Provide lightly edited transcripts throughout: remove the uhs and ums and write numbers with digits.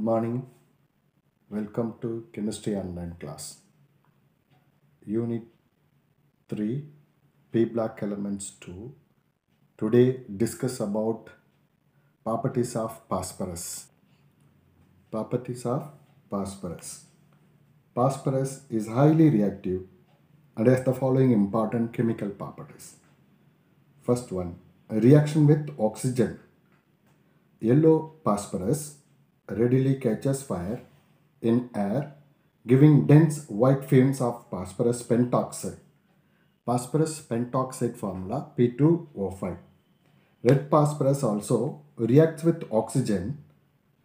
morning. Welcome to Chemistry Online class. Unit 3, P block elements 2. Today discuss about properties of phosphorus. Properties of phosphorus. Phosphorus is highly reactive and has the following important chemical properties. First one, a reaction with oxygen. Yellow phosphorus readily catches fire in air, giving dense white fumes of phosphorus pentoxide. Phosphorus pentoxide formula P2O5. Red phosphorus also reacts with oxygen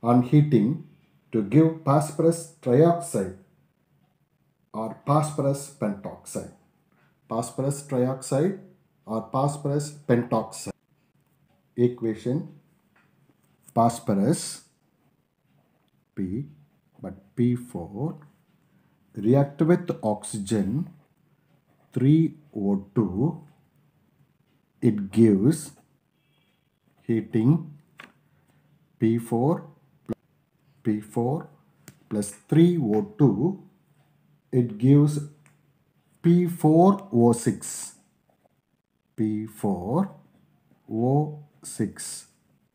on heating to give phosphorus trioxide or phosphorus pentoxide. Phosphorus trioxide or phosphorus pentoxide. Equation: phosphorus P, but P4 react with oxygen 3O2, it gives heating P4 plus 3O2, it gives P4O6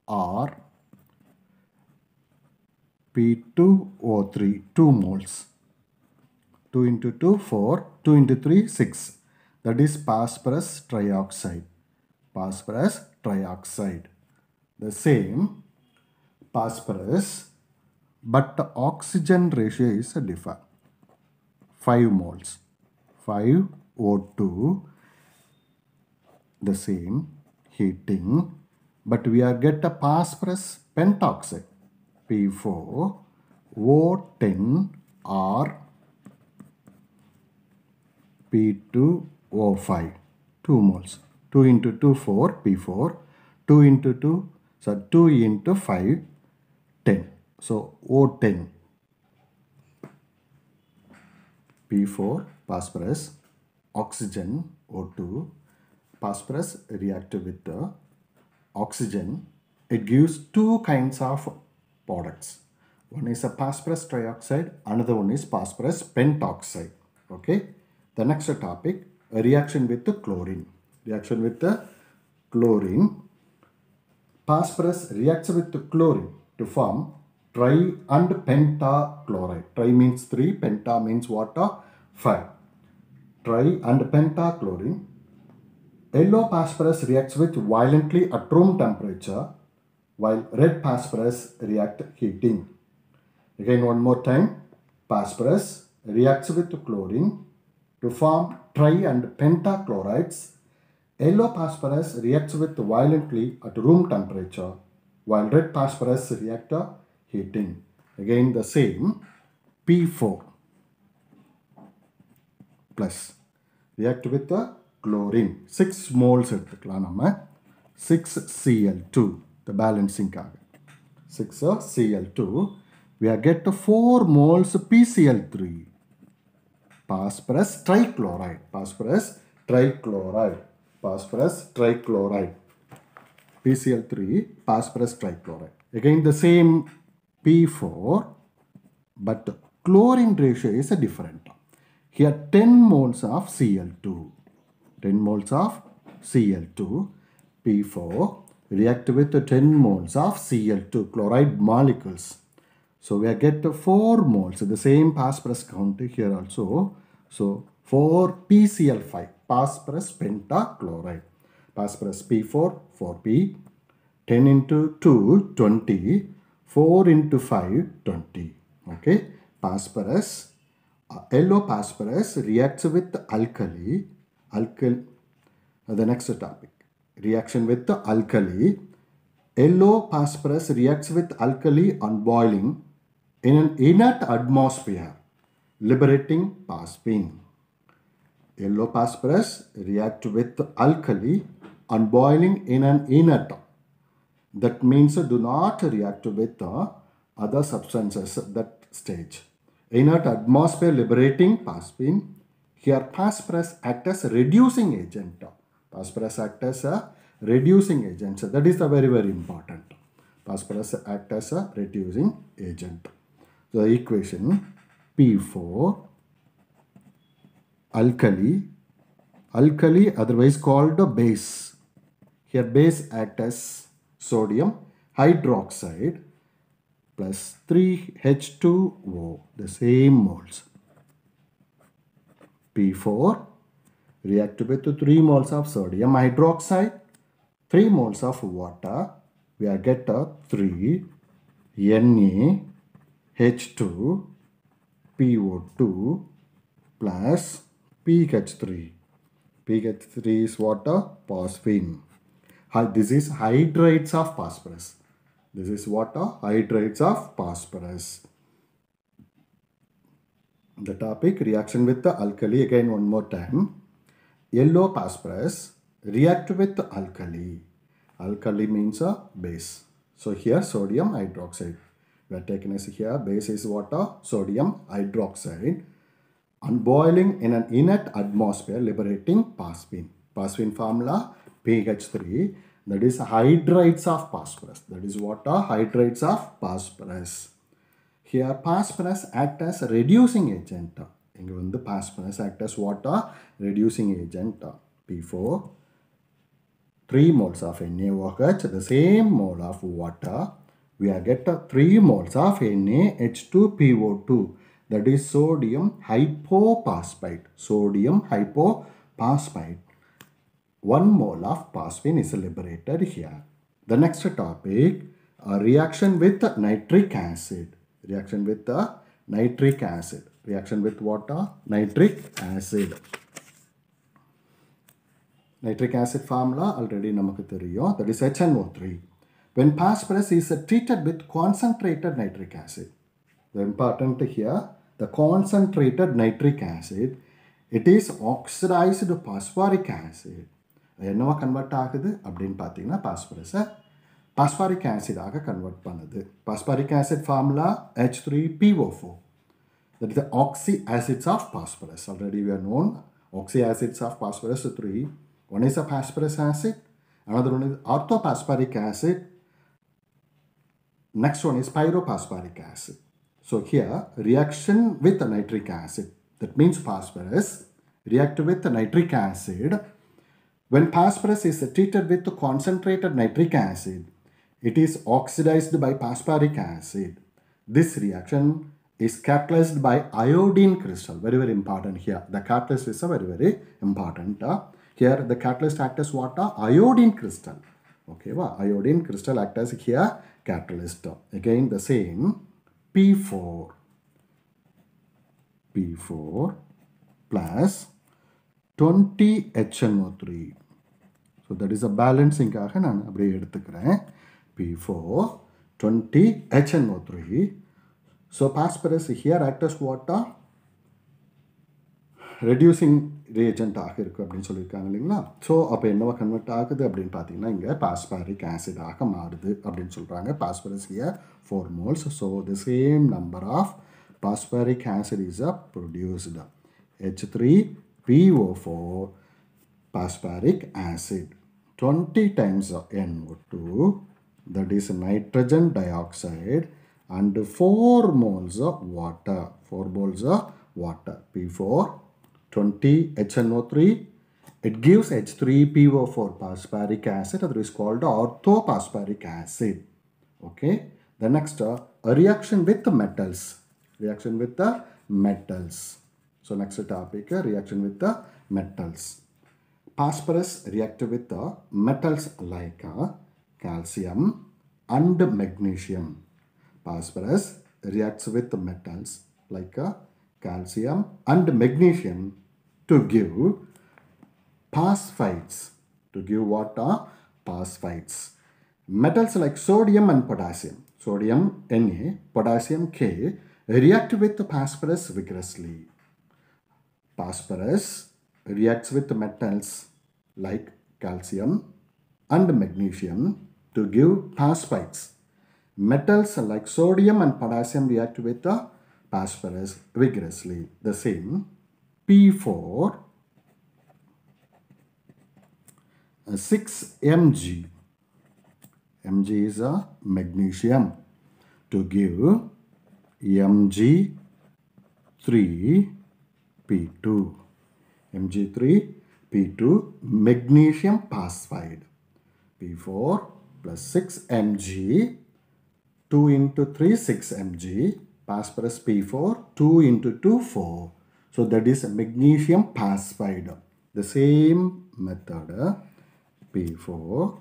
or P2O3, 2 moles. 2 into 2, 4. 2 into 3, 6. That is phosphorus trioxide. Phosphorus trioxide. The same phosphorus, but the oxygen ratio is different. 5 moles. 5O2. The same heating, but we are get a phosphorus pentoxide. P4 O10 or P2O5, 2 moles. 2 into 2, 4, P4. 2 into 2, so 2 into 5, 10. So O10. P4 phosphorus, oxygen O2. Phosphorus react with the oxygen. It gives two kinds of products. One is a phosphorus trioxide, another one is phosphorus pentoxide. Okay. The next topic, a reaction with the chlorine. Reaction with the chlorine. Phosphorus reacts with the chlorine to form tri and pentachloride. Tri means 3, penta means water, 5. Tri and pentachlorine. Yellow phosphorus reacts with violently at room temperature, while red phosphorus react heating. Again, one more time. Phosphorus reacts with chlorine to form tri and pentachlorides. Yellow phosphorus reacts with violently at room temperature, while red phosphorus react heating. Again, the same. P4 plus react with the chlorine. 6 moles எடுத்துக்கலாம் நம்ம. 6Cl2, the balancing காக. 6Cl2, we are get 4 moles PCl3. Phosphorus trichloride. Phosphorus trichloride. Phosphorus trichloride. PCl3, phosphorus trichloride. Again the same P4, but chlorine ratio is different. Here 10 moles of Cl2. 10 moles of Cl2. P4 react with 10 moles of Cl2 chloride molecules. So we get 4 moles, the same phosphorus count here also. So 4 PCl5, phosphorus pentachloride. Phosphorus P4, 4P. 10 into 2, 20. 4 into 5, 20. Okay. Phosphorus, yellow phosphorus reacts with alkali. The next topic, reaction with the alkali. Yellow phosphorus reacts with alkali on boiling in an inert atmosphere, liberating phosphine. Yellow phosphorus react with alkali on boiling in an inert. That means do not react with other substances at that stage. Inert atmosphere liberating phosphine. Here phosphorus acts as a reducing agent. Phosphorus acts as a reducing agent. So that is very important. Phosphorus acts as a reducing agent. So the equation P4 alkali, otherwise called a base. Here base acts as sodium hydroxide plus 3H2O, the same moles. P4 react with 3 moles of sodium hydroxide, 3 moles of water. We are get a 3 NaH2 PO2 plus PH3. PH3 is water, phosphine. This is hydrates of phosphorus. This is water, hydrates of phosphorus. The topic reaction with the alkali, again one more time. Yellow phosphorus react with alkali. Alkali means a base. So here sodium hydroxide. We are taking as here base is water, sodium hydroxide. And boiling in an inert atmosphere liberating phosphine. Phosphine formula PH3, that is hydrates of phosphorus. That is water, hydrates of phosphorus. Here phosphorus acts as a reducing agent. Inga phosphorus acts as water reducing agent. P4 3 moles of NaOH, the same mole of water. We are get 3 moles of NaH2PO2. That is sodium hypophosphite. Sodium hypophosphite. 1 mole of phosphine is liberated here. The next topic, a reaction with nitric acid. Reaction with nitric acid. Reaction with water, nitric acid. Nitric acid formula already namakku theriyum. That is HNO3. When phosphorus is treated with concentrated nitric acid. The important here, the concentrated nitric acid, it is oxidized phosphoric acid. என்னவா convert ஆகுது அப்படின்னு பார்த்தீங்கன்னா phosphoric acid ஆக convert பண்ணுது. Phosphoric acid formula H3PO4. That is the oxy acids of phosphorus. Already we are known oxy acids of phosphorus 3. One is a phosphorus acid, another one is orthophosphoric acid, next one is pyrophosphoric acid. So here reaction with the nitric acid, that means phosphorus react with the nitric acid. When phosphorus is treated with concentrated nitric acid, it is oxidized by phosphoric acid. This reaction is catalyzed by iodine crystal. Very, very important here. The catalyst is very, very important. Here the catalyst acts as what? Iodine crystal. Okay, iodine crystal acts as here catalyst. Again the same P4 plus 20 HNO3. So that is a balancing காக நான் அப்படியே எடுத்துக்கிறேன். P4 20 HNO3. So phosphorus here acts as water reducing reagent ஆக இருக்கு அப்படின்னு சொல்லியிருக்காங்க இல்லைங்களா. So அப்போ என்னவா கன்வெர்ட் ஆகுது அப்படின்னு பார்த்தீங்கன்னா இங்கே பாஸ்பாரிக் ஆசிட் ஆக மாறுது அப்படின்னு சொல்கிறாங்க. Phosphorus here 4 moles. So the same number of phosphoric acid is produced. H3PO4 phosphoric acid. 20 times NO2, that is nitrogen dioxide, and 4 moles of water. 4 moles of water. P4 20 HNO3. It gives H3PO4 phosphoric acid. That is called orthophosphoric acid. Okay. The next a reaction with the metals. Reaction with the metals. So next topic, reaction with the metals. Phosphorus reacts with the metals like calcium and magnesium. Phosphorus reacts with the metals like calcium and magnesium to give phosphites. To give what? Phosphites. Metals like sodium and potassium. Sodium Na, potassium K react with the phosphorus vigorously. Phosphorus reacts with metals like calcium and magnesium to give phosphites. Metals like sodium and potassium react with the phosphorus vigorously. The same P4 6 Mg Mg is a magnesium, to give Mg3P2. Mg3P2 magnesium phosphide. P4 plus 6 Mg, 2 into 3, 6 Mg, phosphorus P4, 2 into 2, 4. So that is magnesium phosphide. The same method, P4,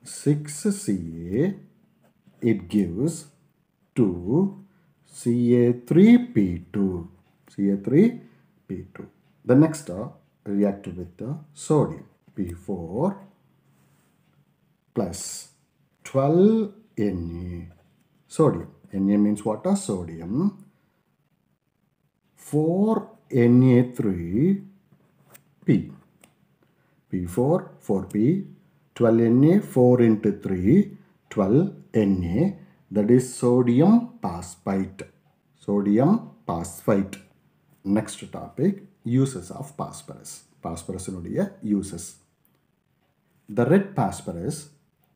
6 Ca, it gives 2 Ca3P2. Ca3P2. The next react with the sodium. P4 plus 12 Na. Sodium. Na means what? Sodium. 4 Na3P. P4, 4P, 12 Na, 4 into 3, 12 Na. That is sodium phosphate. Sodium phosphate. Next topic, uses of phosphorus. Phosphorus uses. The red phosphorus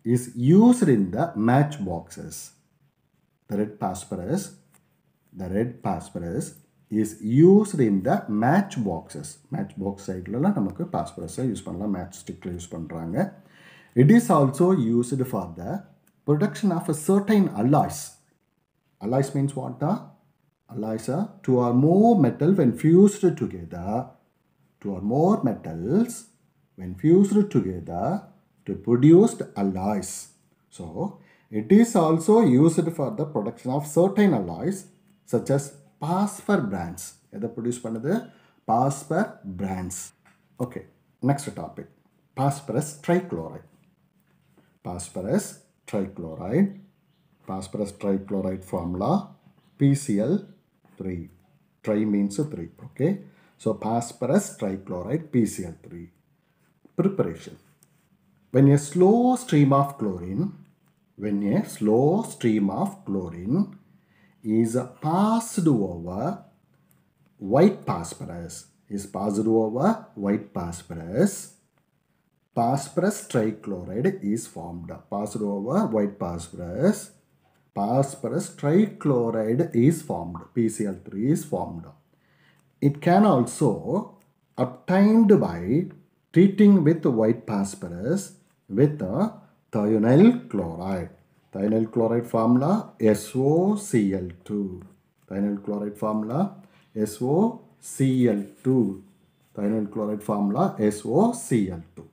is used in the matchboxes. The red phosphorus is used in the matchboxes. Matchbox side la namakku phosphorus use pannalam, matchstick use pandranga. It is also used for the production of a certain alloys. Alloys means what? Alloys are two or more metal when fused together. Two or more metals when fused together to produce alloys. So it is also used for the production of certain alloys such as phosphor brands. Edha produce pannadhu? Phosphor brands. Okay, next topic. Phosphorus trichloride. Phosphorus trichloride. Phosphorus trichloride formula PCl3. Tri means 3. Okay. So phosphorus trichloride PCl3. Preparation. When a slow stream of chlorine is passed over white phosphorus, phosphorus trichloride is formed. Passed over white phosphorus, phosphorus trichloride is formed. PCl3 is formed. It can also obtained by treating with white phosphorus with thionyl chloride. Thionyl chloride formula SOCl2. Thionyl chloride formula SOCl2. Thionyl chloride formula SOCl2.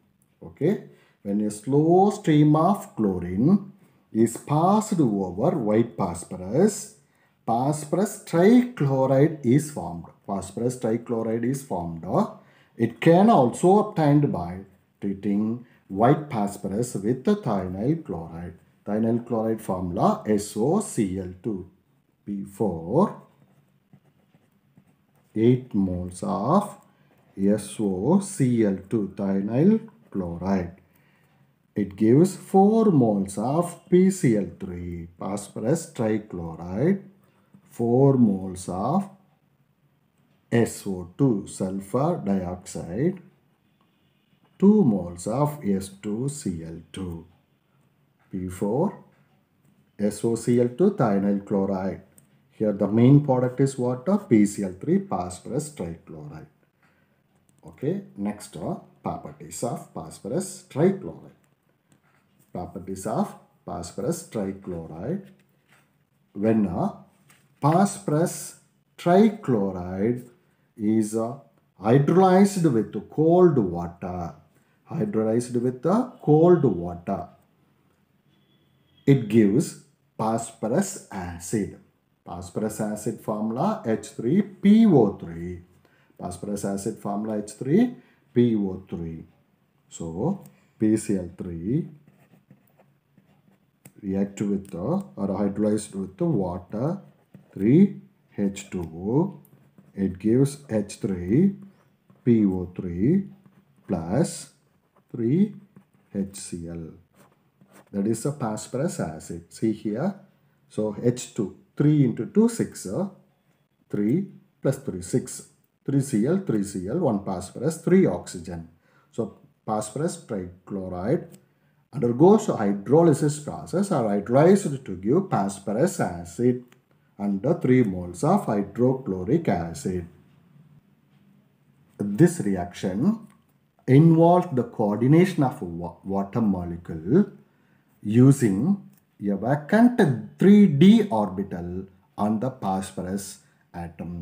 Okay. When a slow stream of chlorine is passed over white phosphorus, phosphorus trichloride is formed. Phosphorus trichloride is formed. It can also obtained by treating white phosphorus with the thionyl chloride. Thionyl chloride formula SOCl2. P4, 8 moles of SOCl2, thionyl chloride. It gives 4 moles of PCl3, phosphorus trichloride, 4 moles of SO2, sulfur dioxide, 2 moles of S2Cl2. P4, SOCl2, thionyl chloride. Here the main product is what? PCl3, phosphorus trichloride. Okay, next properties of phosphorus trichloride. Properties of phosphorus trichloride. When phosphorus trichloride is hydrolyzed with cold water, it gives phosphorus acid. Phosphorus acid formula H3PO3. Phosphorus acid formula H3PO3. So PCl3 react with the or hydrolyzed with the water, 3H2O. It gives H3PO3 plus 3HCl. That is a phosphorus acid. See here. So H2, 3 into 2, 6. 3 plus 3, 6. 3Cl, 3Cl, 1 phosphorus, 3 oxygen. So phosphorus trichloride undergoes hydrolysis process are hydrolyzed to give phosphorus acid under 3 moles of hydrochloric acid. This reaction involves the coordination of water molecule using a vacant 3d orbital on the phosphorus atom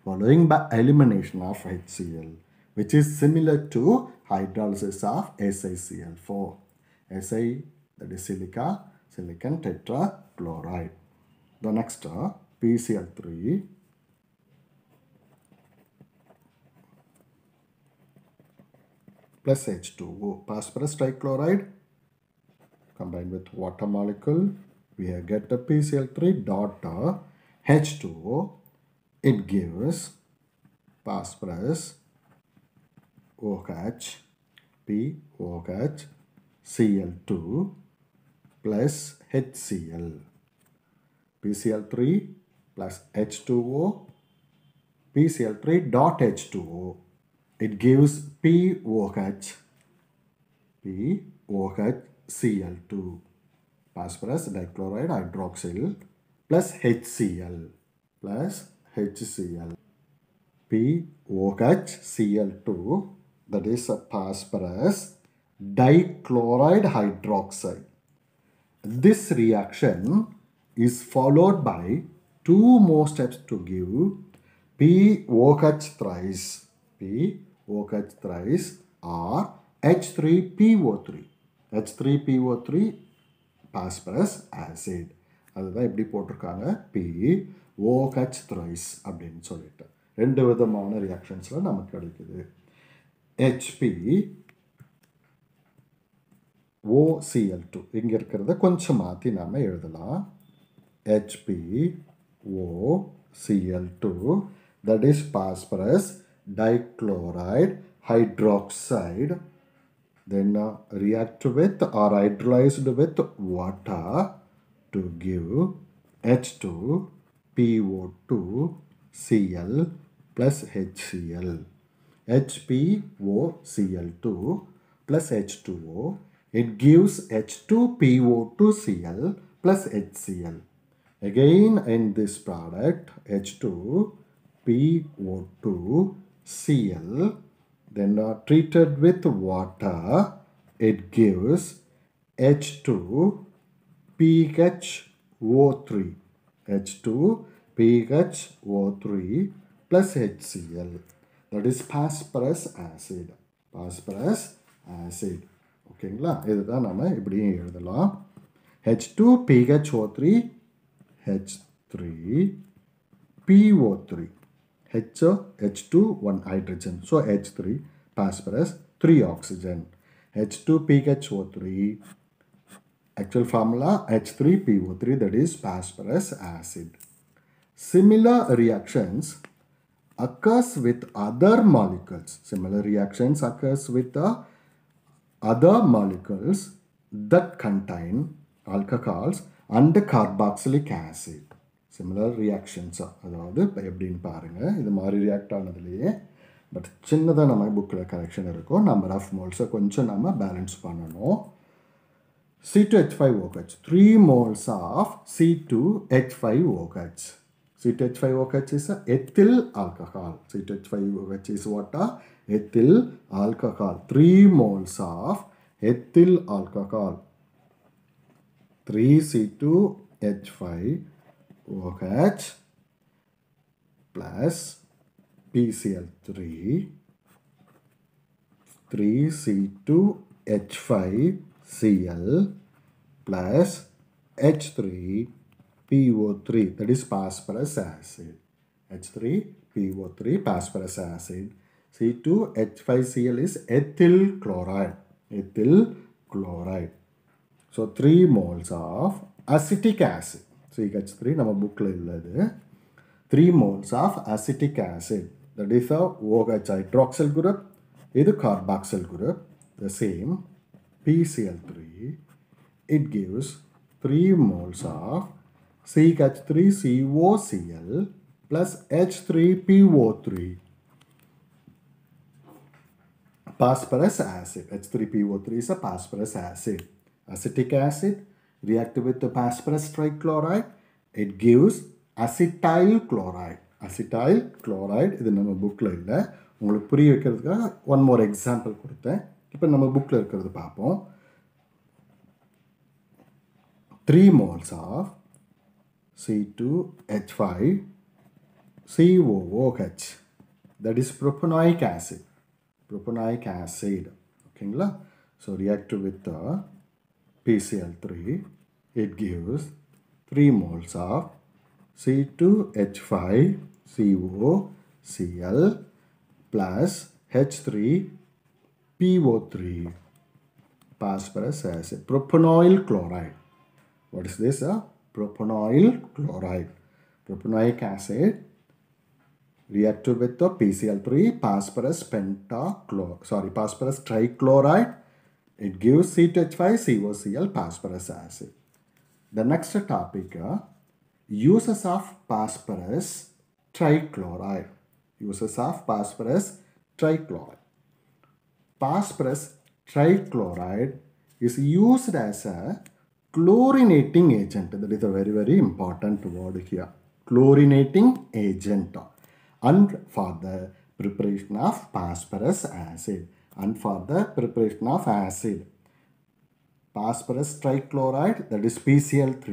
following by elimination of HCl, which is similar to hydrolysis of SiCl4. Si, that is silica, silicon tetrachloride. The next PCl3 plus H2O, phosphorus trichloride combined with water molecule, we get the PCl3 dot H2O. It gives phosphorus OH, POH, Cl2 plus HCl. PCl3 plus H2O, PCl3 dot H2O. It gives POH, Cl2, phosphorus dichloride hydroxyl plus HCl, POH, Cl2, that is a phosphorus dichloride hydroxide. This reaction is followed by 2 more steps to give POH thrice, or H3PO3. H3PO3 phosphorus acid. அதுதான் எப்படி போட்டிருக்காங்க POH thrice அப்படின்னு சொல்லிட்டு. 2 விதமான ரியாக்ஷன்ஸில் நமக்கு கிடைக்குது. HPOCl2 இங்கே இருக்கிறத கொஞ்சம் மாற்றி நாம் எழுதலாம். HPOCl2, that is phosphorus dichloride hydroxide, then react with or hydrolyzed with water to give H2PO2Cl plus HCl. HPOCl2 plus H2O, it gives H2PO2Cl plus HCl. Again in this product H2PO2Cl, then treated with water, it gives H2PHO3, H2PHO3 plus HCl, that is phosphorus acid. ஓகேங்களா, இதுதான் நம்ம இப்படியும் எழுதலாம். H2PHO3, H3PO3, H2 1 hydrogen, so H3 phosphorus 3 oxygen. H2PHO3, actual formula H3PO3, that is phosphorus acid. Similar reactions occurs with other molecules. Similar reactions occurs with other molecules that contain alcohols and carboxylic acid. Similar reactions, அதாவது எப்படின்னு பாருங்கள். இது மாதிரி react ஆனதுலேயே but சின்னதாக நம்ம புக்கில் correction இருக்கும். Number of மோல்ஸை கொஞ்சம் நம்ம பேலன்ஸ் பண்ணணும். C2H5OH, 3 moles of C2H5OH. C2H5OH is a ethyl alcohol. C2H5OH is what? Ethyl alcohol. 3 moles of ethyl alcohol. 3C2H5OH plus PCl3, 3C2H5Cl plus H3PO3, that is phosphorus acid. H3PO3 phosphorus acid. C2H5Cl is ethyl chloride. So 3 moles of acetic acid. CH3 நம்ம bookல இல்லது. 3 moles of acetic acid. That is a OH hydroxyl group. இது carboxyl group. The same PCl3. It gives 3 moles of CH3COCl plus H3PO3. Phosphorus acid. H3PO3 is a phosphorus acid. Acetic acid react with the phosphorus trichloride. It gives acetyl chloride. Acetyl chloride இது நம்ம புக்கில் இல்லை, உங்களுக்கு புரிய வைக்கிறதுக்காக one more example கொடுத்தேன். இப்போ நம்ம புக்கில் இருக்கிறது பார்ப்போம். 3 moles of C2H5COOH, that is propanoic acid. Propanoic acid, okay? So react with the PCl3, it gives 3 moles of C2H5COCl plus H3PO3, phosphorus acid, propanoyl chloride. What is this? Propanoyl chloride. Propanoic acid react with the PCl3, phosphorus trichloride. It gives C2H5COCl phosphorus acid. The next topic, uses of phosphorus trichloride. Uses of phosphorus trichloride. Phosphorus trichloride is used as a chlorinating agent. That is a very, very important word here. Chlorinating agent. And for the preparation of phosphorus acid. And for the preparation of acid. Phosphorus trichloride, that is PCl3,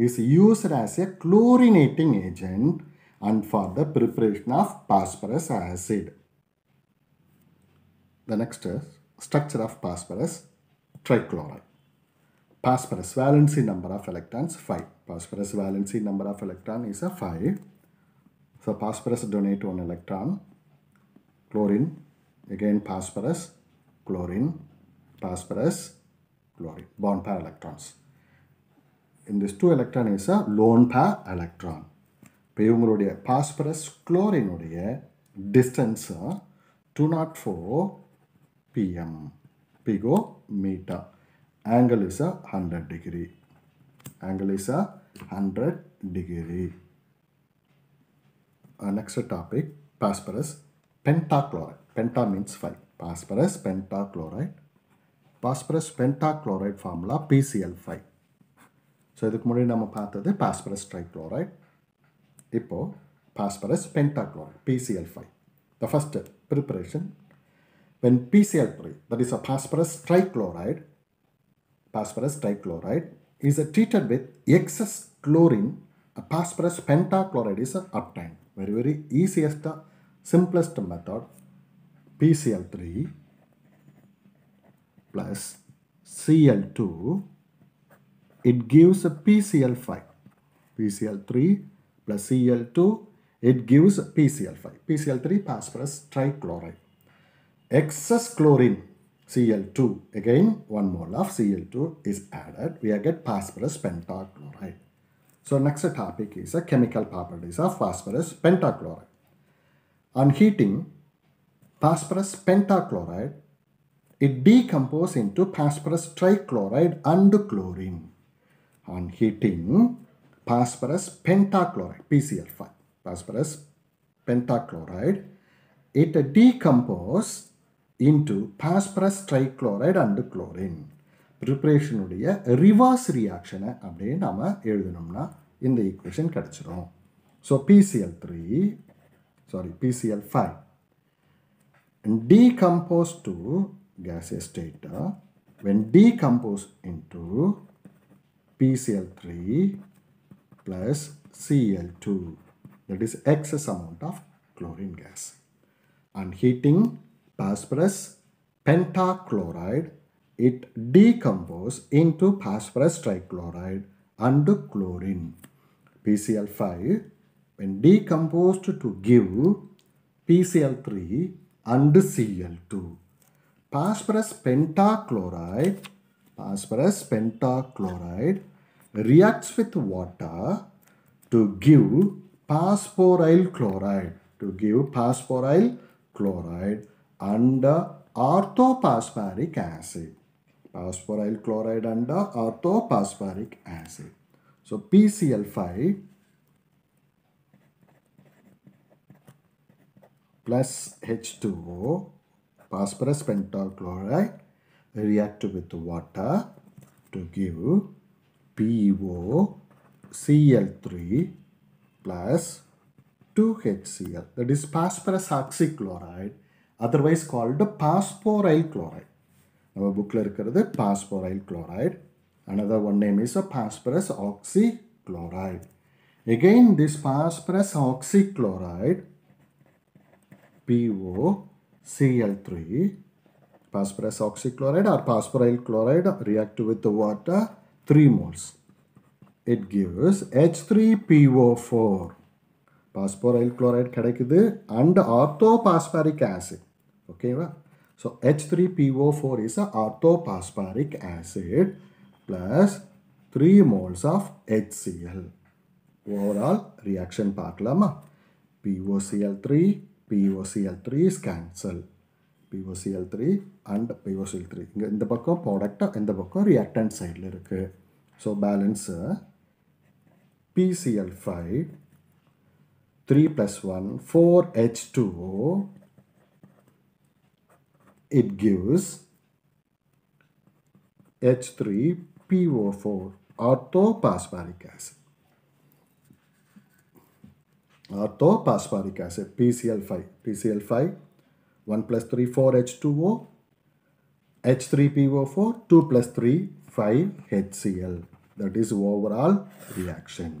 is used as a chlorinating agent and for the preparation of phosphorus acid. The next is structure of phosphorus trichloride. Phosphorus valency number of electrons 5. Phosphorus valency number of electron is a 5. So phosphorus donate 1 electron. Chlorine, again phosphorus, chlorine, phosphorus, chlorine, bond pair electrons. In this 2 electron is a lone pair electron. இப்போ இவங்களுடைய phosphorus chlorine உடைய distance 204 pm, picometer. Angle is a 100 degree. Angle is a 100 degree. Next topic, phosphorus pentachloride. Penta means 5. Phosphorus pentachloride. Phosphorus pentachloride formula PCl5. So இதுக்கு முன்னாடி நம்ம பார்த்தது phosphorus trichloride. இப்போ phosphorus pentachloride PCl5. The first preparation, when PCl3, that is a phosphorus trichloride is treated with excess chlorine, a phosphorus pentachloride is obtained. Very, very easiest, simplest method. PCl3 plus Cl2, it gives a PCl5. PCl3 plus Cl2, it gives PCl5. PCl3 phosphorus trichloride. Excess chlorine, Cl2, again 1 mole of Cl2 is added. We get phosphorus pentachloride. So next topic is a chemical properties of phosphorus pentachloride. On heating phosphorus pentachloride, it decomposes into phosphorus trichloride and chlorine. On heating phosphorus pentachloride, PCl5, phosphorus pentachloride, it decomposes into phosphorus trichloride and chlorine. Preparation உடைய reverse reaction அப்படியே நாம எழுதணும்னா இந்த equation கிடைச்சிரும். So PCl5 decompose to gaseous state. When decomposed into PCl3 plus Cl2, that is excess amount of chlorine gas. On heating phosphorus pentachloride, it decomposes into phosphorus trichloride and chlorine. PCl5, when decomposed to give PCl3 and Cl2. Phosphorus pentachloride reacts with water to give phosphoryl chloride and orthophosphoric acid. Phosphoryl chloride and orthophosphoric acid. So PCl5 plus H2O, phosphorus pentachloride, react with water to give POCl3 plus 2HCl. That is phosphorus oxychloride, otherwise called phosphoryl chloride. Our book is phosphoryl chloride. Another one name is a phosphorus oxychloride. Again, this phosphorus oxychloride, POCl3, phosphorus oxychloride or phosphoryl chloride react with the water 3 moles. It gives H3PO4. Phosphoryl chloride kadakidhu and orthophosphoric acid. Okay, so H3PO4 is a orthophosphoric acid plus 3 moles of HCl. Overall reaction பார்க்கலாமா? POCl3 is cancelled. POCl3 and POCl3. இந்த பக்கம் product, இந்த பக்கம் reactant sideல இருக்கு. So balance PCl5 3 plus 1 4H2O. It gives H3PO4 orthophosphoric acid. Orthophosphoric acid PCl5 1 plus 3 4H2O, H3PO4 2 plus 3 5HCl. That is overall reaction.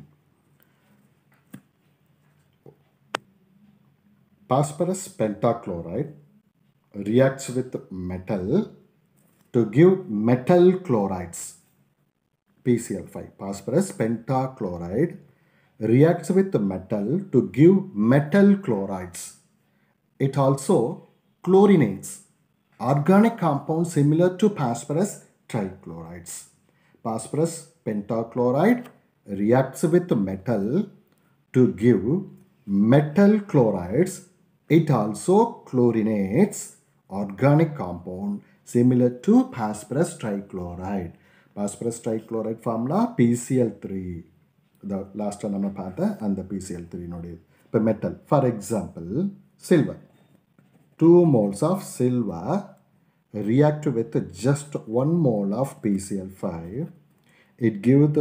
Phosphorus pentachloride reacts with metal to give metal chlorides. PCl5, phosphorus pentachloride reacts with metal to give metal chlorides. It also chlorinates organic compounds similar to phosphorus trichlorides. Phosphorus pentachloride reacts with metal to give metal chlorides. It also chlorinates organic compound similar to phosphorus trichloride. Phosphorus trichloride formula PCl3. The last one we saw and the PCl3 node. Metal, for example, silver. 2 moles of silver react with just 1 mole of PCl5. It gives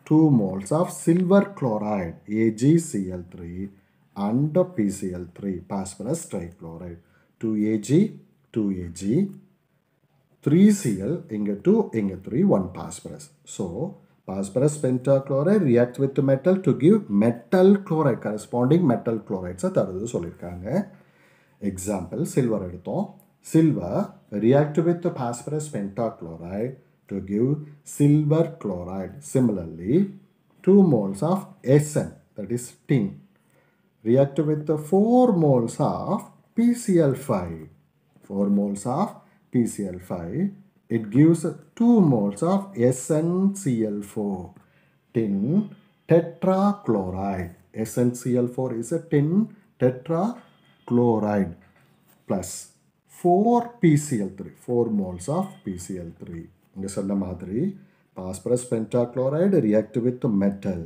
2 moles of silver chloride, AgCl3, and PCl3, phosphorus trichloride. 2Ag, 2Ag, 3Cl, inga 2, inga 3, 1 phosphorus. So, phosphorus pentachloride reacts with metal to give metal chloride, corresponding metal chlorides. Example, silver edutho. Silver react with the phosphorus pentachloride to give silver chloride. Similarly, 2 moles of Sn, that is tin, react with the 4 moles of PCl5. 4 moles of PCl5. It gives 2 moles of SnCl4, tin tetrachloride. SnCl4 is a tin tetrachloride plus 4 PCl3, 4 moles of PCl3. இங்க சொன்ன மாதிரி phosphorus pentachloride react with metal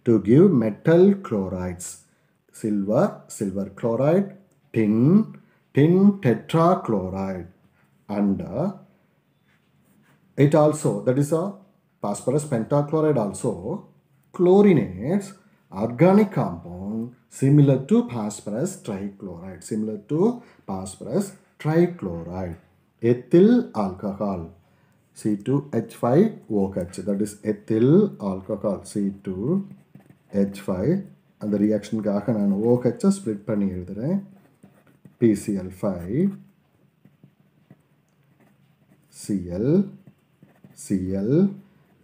to give metal chlorides. Silver chloride, tin tetrachloride, and it also, that is a phosphorus pentachloride also chlorinates organic compound similar to phosphorus trichloride. Ethyl alcohol, C2H5OH, that is ethyl alcohol, C2H5. And the reaction காக நான் OH split பண்ணி எழுதுறேன். PCl5 Cl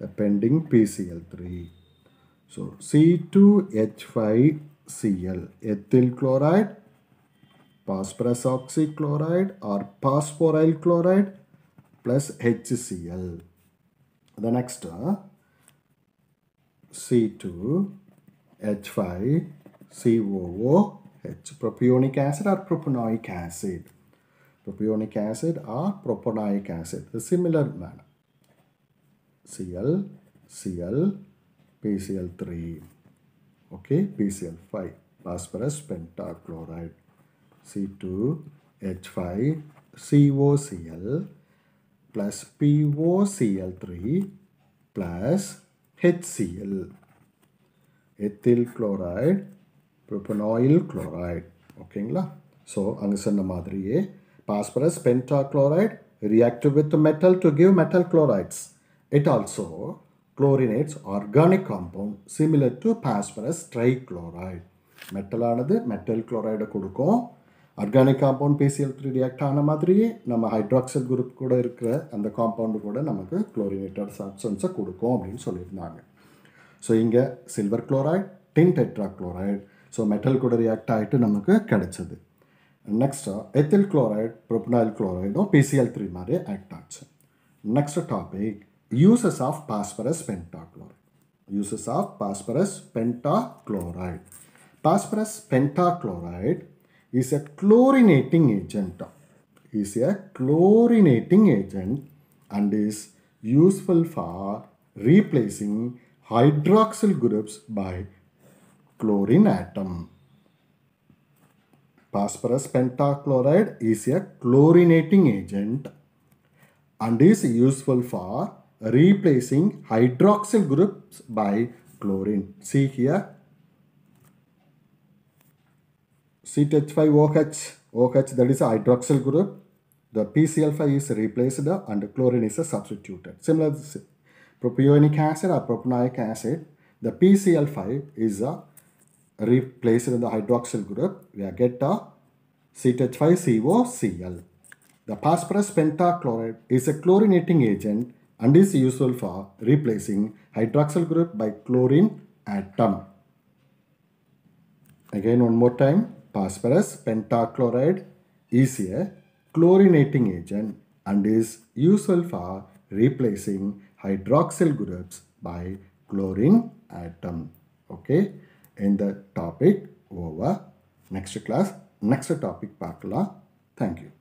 appending PCl3. So C2H5Cl, ethyl chloride, phosphorus oxychloride or phosphoryl chloride plus HCl. The next C2H5COOH, propionic acid or propanoic acid. Propionic acid or propanoic acid. The similar manner. Cl, PCl3. Okay, PCl5, phosphorus pentachloride. C2H5COCl plus POCl3 plus HCl. Ethyl chloride, propanoyl chloride. ஓகேங்களா? So அங்கே சொன்ன மாதிரியே phosphorus pentachloride reacted with metal to give metal chlorides. It also chlorinates organic compound similar to phosphorus trichloride. மெட்டலானது metal குளோரைடை கொடுக்கும். Organic compound PCl3 react ஆன மாதிரியே நம்ம ஹைட்ராக்சல் குரூப் கூட இருக்கிற அந்த காம்பவுண்டு கூட நமக்கு குளோரினேட்டட் சப்ஸ்டன்ஸை கொடுக்கும் அப்படின்னு சொல்லியிருந்தாங்க. ஸோ இங்கே silver chloride, tin tetrachloride, so metal கூட ரியாக்ட் ஆகிட்டு நமக்கு கிடைச்சது. நெக்ஸ்ட்டு எத்தில் குளோரைடு, ப்ரோப்பனாயில் குளோரைடும் PCl3 மாதிரி ஆக்ட் ஆச்சு. Next topic uses of phosphorus pentachloride. Uses of phosphorus pentachloride. Phosphorus pentachloride is a chlorinating agent. And is useful for replacing hydroxyl groups by chlorine atom. Phosphorus pentachloride is a chlorinating agent and is useful for replacing hydroxyl groups by chlorine. See here. C2H5OH, OH, that is a hydroxyl group. The PCl5 is replaced and chlorine is substituted. Similar to propionic acid or propanoic acid, the PCl5 is replaced in the hydroxyl group. We get a C2H5COCl. The phosphorus pentachloride is a chlorinating agent and is useful for replacing hydroxyl group by chlorine atom. Again, one more time. Phosphorus pentachloride is a chlorinating agent and is useful for replacing hydroxyl groups by chlorine atom. Okay, in the topic over. Next class, next topic பார்க்கலாம். Thank you.